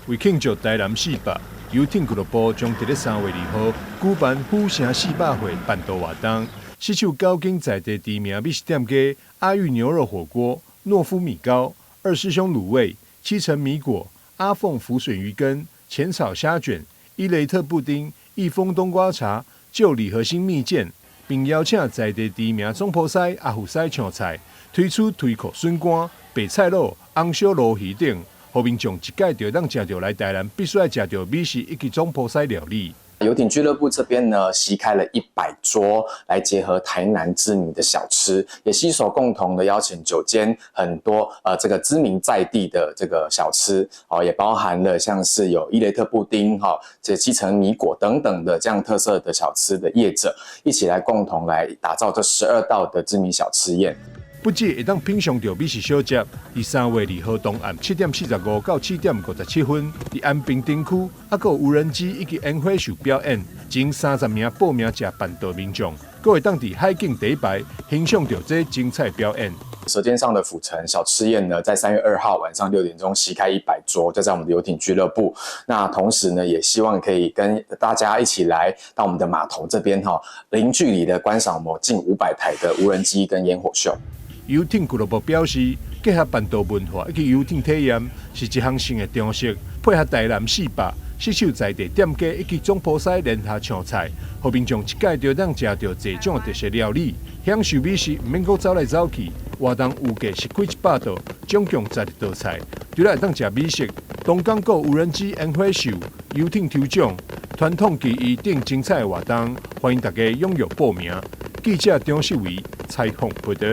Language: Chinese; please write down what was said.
为庆祝台南400，游艇俱乐部将伫咧3月2号举办府城400会办桌活动，吸收高经在地知名美食店家阿裕牛肉火锅、诺夫米糕、二师兄卤味、七层米果、阿凤浮水鱼羹、浅草虾卷、伊雷特布丁、益丰冬瓜茶、旧礼核心蜜饯，并邀请在地知名总铺师阿虎师抢菜，推出推口笋干、白菜肉、红烧鲈鱼等。后民众一届就当食到来台南，必须要食到美食以及总铺师料理。游艇俱乐部这边呢，席开了100桌，来结合台南知名的小吃，也携手共同的邀请9间很多这个知名在地的这个小吃哦，也包含了像是有伊雷特布丁这七层米果等等的这样特色的小吃的业者，一起来共同来打造这12道的知名小吃宴。不止会当品尝到美食小食，伫3月2号东暗7点45到7点57分，伫安平町区，还有无人机以及烟火秀表演，前30名报名食办桌民众，阁会当伫海景第一排欣赏到这精彩表演。舌尖上的府城小吃宴呢，在3月2号晚上6点钟席开100桌，就在我们的游艇俱乐部。那同时呢，也希望可以跟大家一起来到我们的码头这边零距离的观赏我们近500台的无人机跟烟火秀。游艇俱乐部表示，结合办桌文化以及游艇体验是一项新的尝试，配合台南400，吸收在地店家以及总铺师联合抢菜，互民众一届就当食到这种特色料理，享受美食，唔免阁走来走去。活动预计是开100道，总共12道菜，除了当食美食，东港有无人机烟火秀、游艇抽奖、传统技艺等精彩活动，欢迎大家踊跃报名。记者张世伟采访报道。